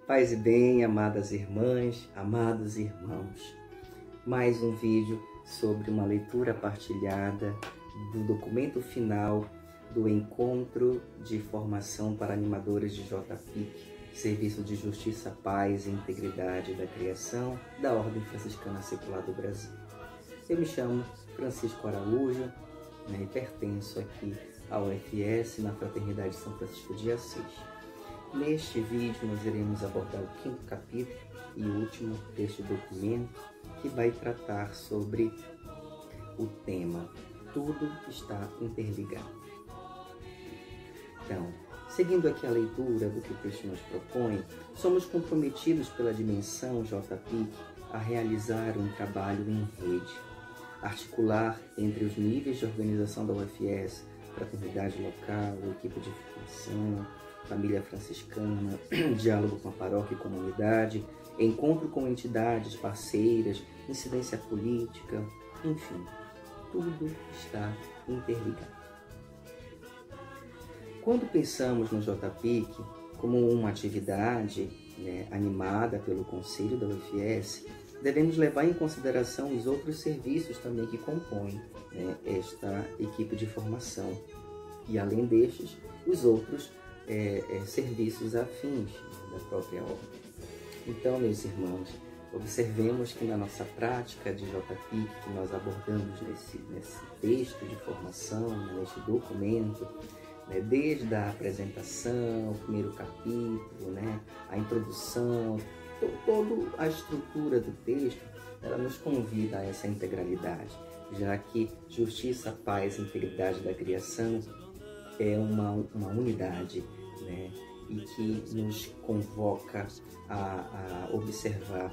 Paz e bem, amadas irmãs, amados irmãos. Mais um vídeo sobre uma leitura partilhada do documento final do Encontro de Formação para Animadores de JPIC, Serviço de Justiça, Paz e Integridade da Criação da Ordem Franciscana Secular do Brasil. Eu me chamo Francisco Araújo, e pertenço aqui ao UFS na Fraternidade São Francisco de Assis. Neste vídeo nós iremos abordar o 5º capítulo e último deste documento, que vai tratar sobre o tema Tudo está interligado. Então, seguindo aqui a leitura do que o texto nos propõe, somos comprometidos pela dimensão JPIC a realizar um trabalho em rede, articular entre os níveis de organização da UFS, fraternidade local, equipe de formação, família franciscana, diálogo com a paróquia e comunidade, encontro com entidades parceiras, incidência política, enfim, tudo está interligado. Quando pensamos no JPIC como uma atividade animada pelo Conselho da UFS, devemos levar em consideração os outros serviços também que compõem esta equipe de formação e, além destes, os outros serviços afins da própria ordem. Então, meus irmãos, observemos que na nossa prática de JPIC, que nós abordamos nesse texto de formação, neste documento, desde a apresentação, o primeiro capítulo, a introdução, toda a estrutura do texto, ela nos convida a essa integralidade, já que justiça, paz e integridade da criação é uma unidade, e que nos convoca a observar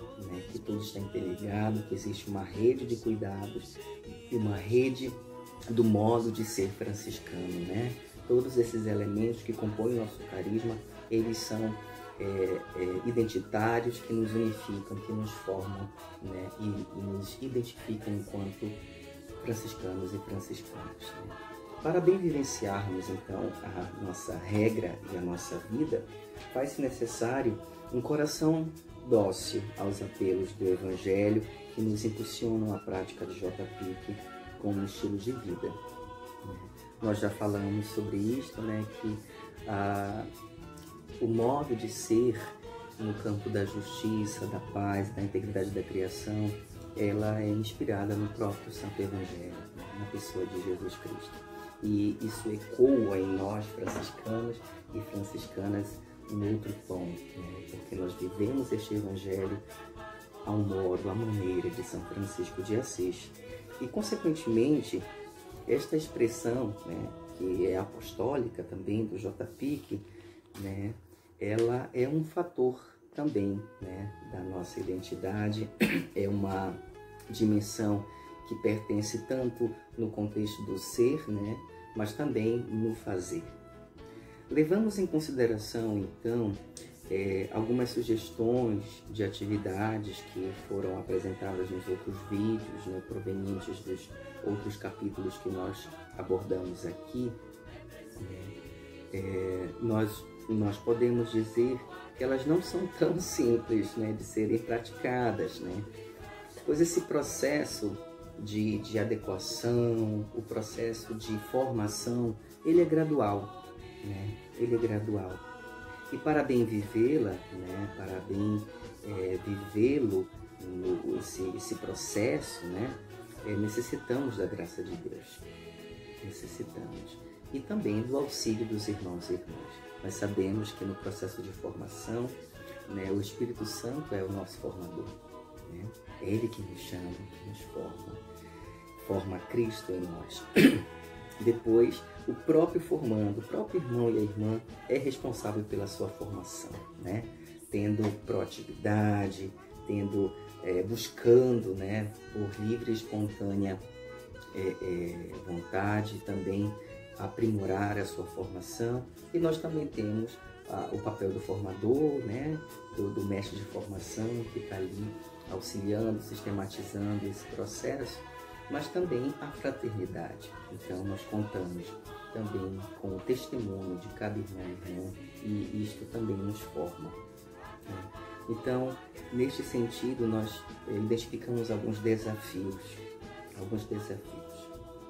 que tudo está interligado, que existe uma rede de cuidados e uma rede do modo de ser franciscano, Todos esses elementos que compõem o nosso carisma, eles são identitários, que nos unificam, que nos formam e nos identificam enquanto franciscanos e franciscanas. Para bem vivenciarmos, então, a nossa regra e a nossa vida, faz-se necessário um coração dócil aos apelos do Evangelho que nos impulsionam à prática de JPIC como um estilo de vida. Nós já falamos sobre isto, que o modo de ser no campo da justiça, da paz, da integridade da criação, ela é inspirada no próprio Santo Evangelho, na pessoa de Jesus Cristo. E isso ecoa em nós, franciscanos e franciscanas, em outro tom, porque nós vivemos este Evangelho ao modo, à maneira de São Francisco de Assis. E, consequentemente, esta expressão, que é apostólica também do JPIC, ela é um fator também da nossa identidade, é uma dimensão que pertence tanto no contexto do ser, mas também no fazer. Levamos em consideração, então, algumas sugestões de atividades que foram apresentadas nos outros vídeos, provenientes dos outros capítulos que nós abordamos aqui. Nós podemos dizer que elas não são tão simples de serem praticadas, pois esse processo de adequação, o processo de formação, ele é gradual, ele é gradual. E para bem vivê-la, para bem vivê-lo, esse processo, necessitamos da graça de Deus, necessitamos. E também do auxílio dos irmãos e irmãs. Nós sabemos que no processo de formação, o Espírito Santo é o nosso formador. É Ele que nos chama, que nos forma Cristo em nós. Depois, o próprio formando, o próprio irmão e a irmã é responsável pela sua formação, tendo proatividade, buscando, por livre e espontânea vontade, também aprimorar a sua formação. E nós também temos o papel do formador, do mestre de formação, que está ali auxiliando, sistematizando esse processo, mas também a fraternidade. Então nós contamos também com o testemunho de cada irmão e irmã, e isto também nos forma. Então, neste sentido, nós identificamos alguns desafios.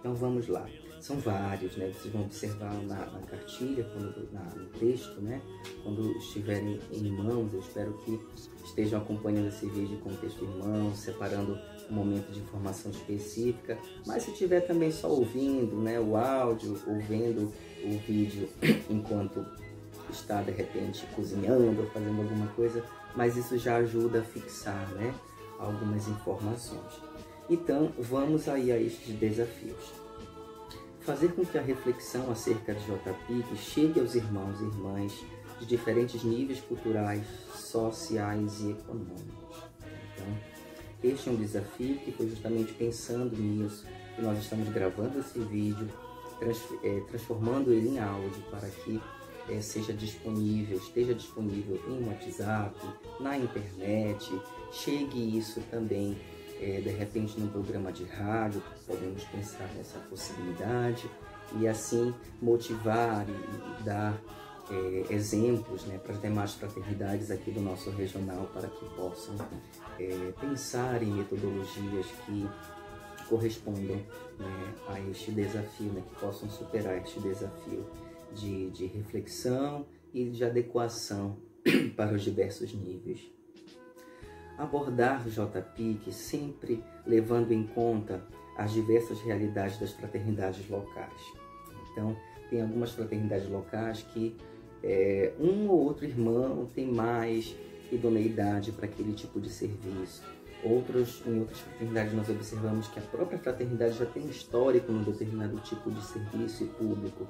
Então, vamos lá. São vários, né? Vocês vão observar na cartilha, no texto, né? Quando estiverem em mãos, eu espero que estejam acompanhando esse vídeo com o texto em mãos, separando um momento de informação específica. Mas se estiver também só ouvindo, né, o áudio, ou vendo o vídeo enquanto está, de repente, cozinhando ou fazendo alguma coisa, mas isso já ajuda a fixar, né, algumas informações. Então, vamos aí a estes desafios. Fazer com que a reflexão acerca de JPIC chegue aos irmãos e irmãs de diferentes níveis culturais, sociais e econômicos. Então, este é um desafio que foi justamente pensando nisso que nós estamos gravando esse vídeo, transformando ele em áudio para que esteja disponível em WhatsApp, na internet, chegue isso também de repente num programa de rádio, podemos pensar nessa possibilidade e assim motivar e dar exemplos, né, para as demais fraternidades aqui do nosso regional para que possam pensar em metodologias que correspondam, né, a este desafio, né, que possam superar este desafio de reflexão e de adequação para os diversos níveis. Abordar o JPIC sempre levando em conta as diversas realidades das fraternidades locais. Então, tem algumas fraternidades locais que um ou outro irmão tem mais idoneidade para aquele tipo de serviço. Em outras fraternidades nós observamos que a própria fraternidade já tem um histórico num determinado tipo de serviço e público.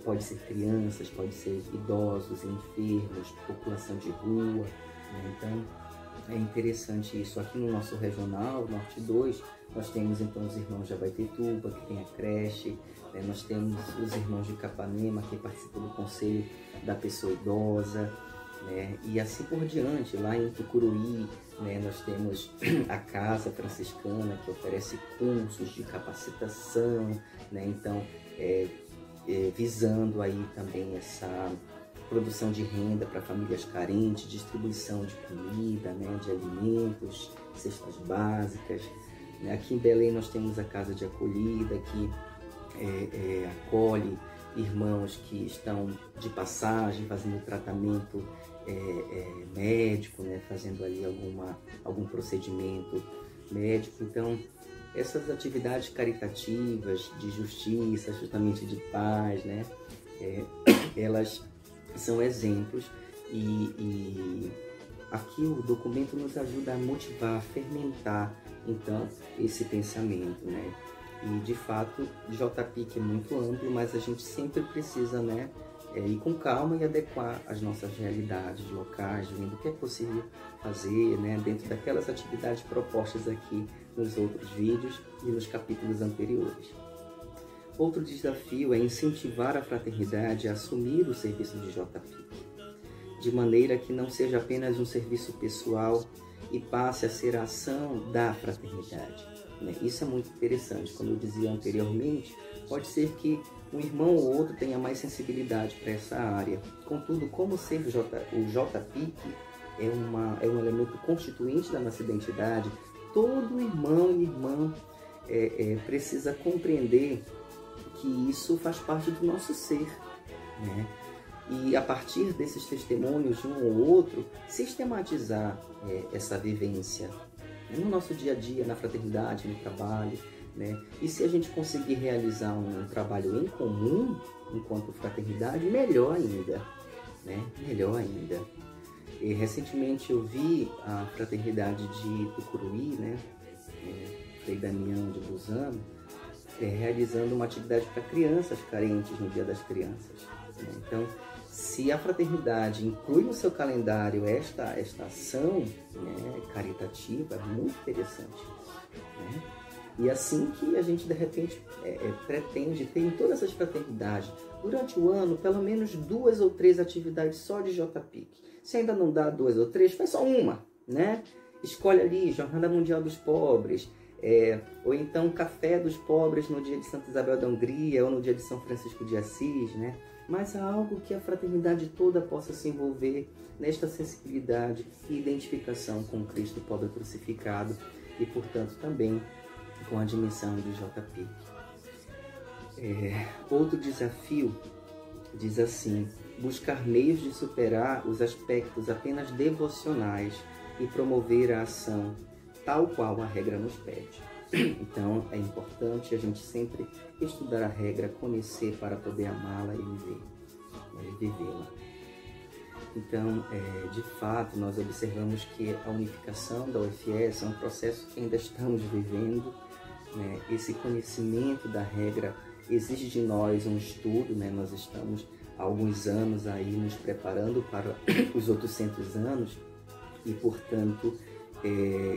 Pode ser crianças, pode ser idosos, enfermos, população de rua, né? Então, é interessante isso. Aqui no nosso regional, Norte 2, nós temos então os irmãos de Abaetetuba, que tem a creche, né? Nós temos os irmãos de Capanema, que participam do Conselho da Pessoa Idosa, né? E assim por diante. Lá em Tucuruí, né, nós temos a Casa Franciscana, que oferece cursos de capacitação, né? Então, visando aí também essa produção de renda para famílias carentes, distribuição de comida, né, de alimentos, cestas básicas. Aqui em Belém nós temos a Casa de Acolhida, que acolhe irmãos que estão de passagem, fazendo tratamento médico, né, fazendo ali algum procedimento médico. Então, essas atividades caritativas, de justiça, justamente de paz, né, elas são exemplos e aqui o documento nos ajuda a motivar, a fermentar, então, esse pensamento, né? E, de fato, o JPIC é muito amplo, mas a gente sempre precisa, né, ir com calma e adequar as nossas realidades locais, vendo o que é possível fazer, né, dentro daquelas atividades propostas aqui nos outros vídeos e nos capítulos anteriores. Outro desafio é incentivar a fraternidade a assumir o serviço de JPIC, de maneira que não seja apenas um serviço pessoal e passe a ser a ação da fraternidade, né? Isso é muito interessante. Como eu dizia anteriormente, pode ser que um irmão ou outro tenha mais sensibilidade para essa área. Contudo, como ser o JPIC é um elemento constituinte da nossa identidade, todo irmão e irmã precisa compreender que isso faz parte do nosso ser, né? E a partir desses testemunhos de um ou outro, sistematizar essa vivência no nosso dia a dia, na fraternidade, no trabalho, né? E se a gente conseguir realizar um trabalho em comum, enquanto fraternidade, melhor ainda, né? Melhor ainda. E recentemente eu vi a fraternidade de Tucuruí, né? Frei Damião de Busano, realizando uma atividade para crianças carentes no Dia das Crianças, né? Então, se a fraternidade inclui no seu calendário esta ação, né, caritativa, é muito interessante isso, né? E assim que a gente, de repente, pretende ter em todas as fraternidades, durante o ano, pelo menos 2 ou 3 atividades só de JPIC. Se ainda não dá 2 ou 3, faz só uma, né? Escolhe ali Jornada Mundial dos Pobres, Ou então café dos pobres no dia de Santa Isabel da Hungria ou no dia de São Francisco de Assis, né? Mas algo que a fraternidade toda possa se envolver nesta sensibilidade e identificação com Cristo pobre crucificado e, portanto, também com a dimensão de JP. Outro desafio diz assim: buscar meios de superar os aspectos apenas devocionais e promover a ação tal qual a regra nos pede. Então, é importante a gente sempre estudar a regra, conhecer para poder amá-la e vivê-la. Então, de fato, nós observamos que a unificação da UFS é um processo que ainda estamos vivendo, né? Esse conhecimento da regra exige de nós um estudo, né? Nós estamos há alguns anos aí nos preparando para os outros 800 anos e, portanto,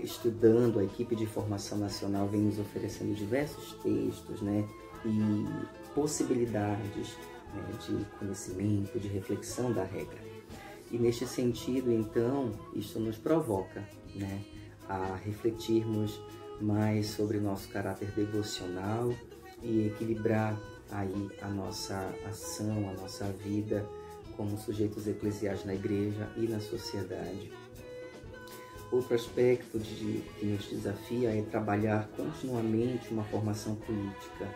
estudando, a equipe de formação nacional vem nos oferecendo diversos textos, né? E possibilidades, né, de conhecimento, de reflexão da regra. E neste sentido, então, isso nos provoca, né, a refletirmos mais sobre nosso caráter devocional e equilibrar aí a nossa ação, a nossa vida como sujeitos eclesiais na igreja e na sociedade. Outro aspecto que nos desafia é trabalhar continuamente uma formação política.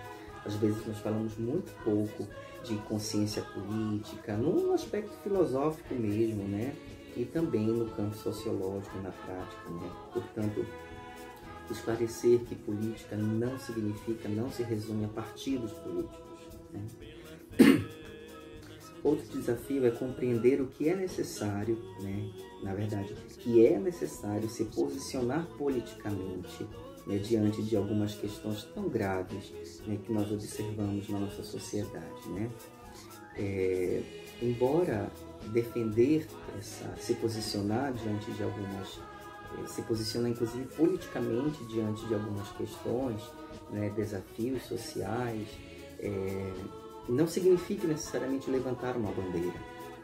Às vezes nós falamos muito pouco de consciência política, no aspecto filosófico mesmo, né? E também no campo sociológico, na prática, né? Portanto, esclarecer que política não significa, não se resume a partidos políticos, né? Outro desafio é compreender o que é necessário, né? Na verdade, que é necessário se posicionar politicamente, né, diante de algumas questões tão graves, né, que nós observamos na nossa sociedade, né? Embora defender se posicionar diante de algumas, se posicionar inclusive politicamente diante de algumas questões, né, desafios sociais, não significa necessariamente levantar uma bandeira,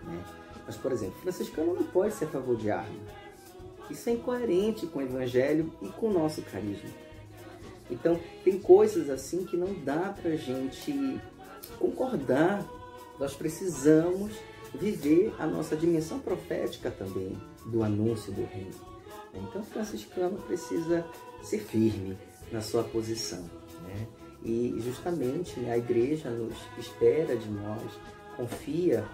né? Mas, por exemplo, franciscano não pode ser a favor de arma. Isso é incoerente com o evangelho e com o nosso carisma. Então, tem coisas assim que não dá pra gente concordar. Nós precisamos viver a nossa dimensão profética também do anúncio do reino. Então, o franciscano precisa ser firme na sua posição, né? E justamente, né, a igreja nos espera de nós, confia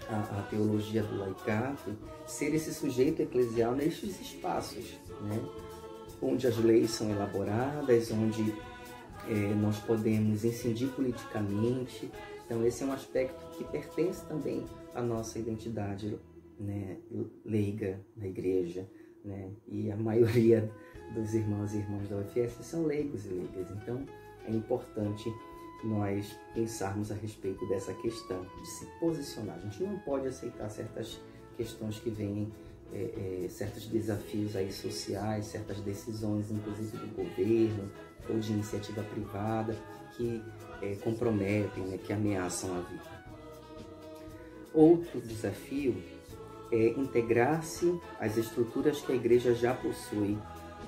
a teologia do laicato, ser esse sujeito eclesial nestes espaços, né? Onde as leis são elaboradas, onde nós podemos incidir politicamente. Então, esse é um aspecto que pertence também à nossa identidade, né, leiga na igreja, né? E a maioria dos irmãos e irmãs da UFS são leigos e leigas. Então, é importante nós pensarmos a respeito dessa questão, de se posicionar. A gente não pode aceitar certas questões que vêm, certos desafios aí sociais, certas decisões, inclusive do governo ou de iniciativa privada, que comprometem, né, que ameaçam a vida. Outro desafio é integrar-se às estruturas que a igreja já possui,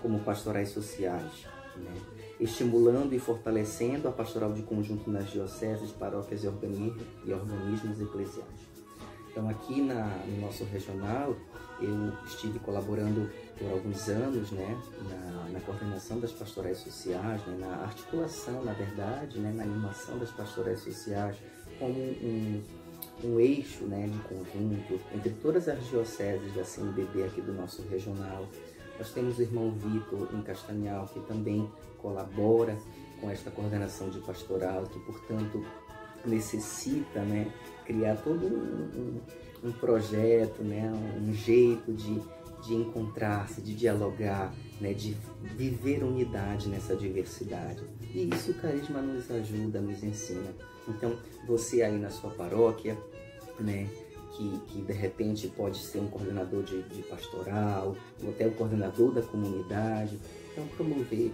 como pastorais sociais, né? Estimulando e fortalecendo a pastoral de conjunto nas dioceses, paróquias e organismos eclesiais. Então, aqui no nosso regional, eu estive colaborando por alguns anos, né, na coordenação das pastorais sociais, né, na articulação, na verdade, né, na animação das pastorais sociais, como um eixo, né, de conjunto entre todas as dioceses da CNBB aqui do nosso regional. Nós temos o irmão Vitor em Castanhal, que também colabora com esta coordenação de pastoral, que, portanto, necessita, né, criar todo um projeto, né, um jeito de encontrar-se, de dialogar, né, de viver unidade nessa diversidade. E isso o carisma nos ajuda, nos ensina. Então, você aí na sua paróquia, né, que de repente pode ser um coordenador de pastoral, ou até o coordenador da comunidade. Então, promover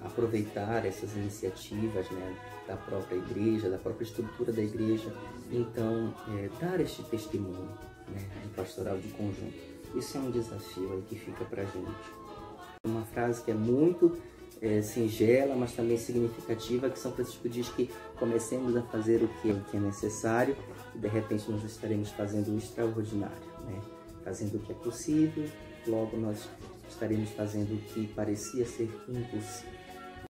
aproveitar essas iniciativas, né, da própria igreja, da própria estrutura da igreja, então dar este testemunho, né, de pastoral de conjunto. Isso é um desafio aí que fica para a gente. uma frase que é muito singela, mas também significativa, que São Francisco diz que comecemos a fazer o que é necessário e de repente nós estaremos fazendo o extraordinário, né? Fazendo o que é possível, logo nós estaremos fazendo o que parecia ser impossível.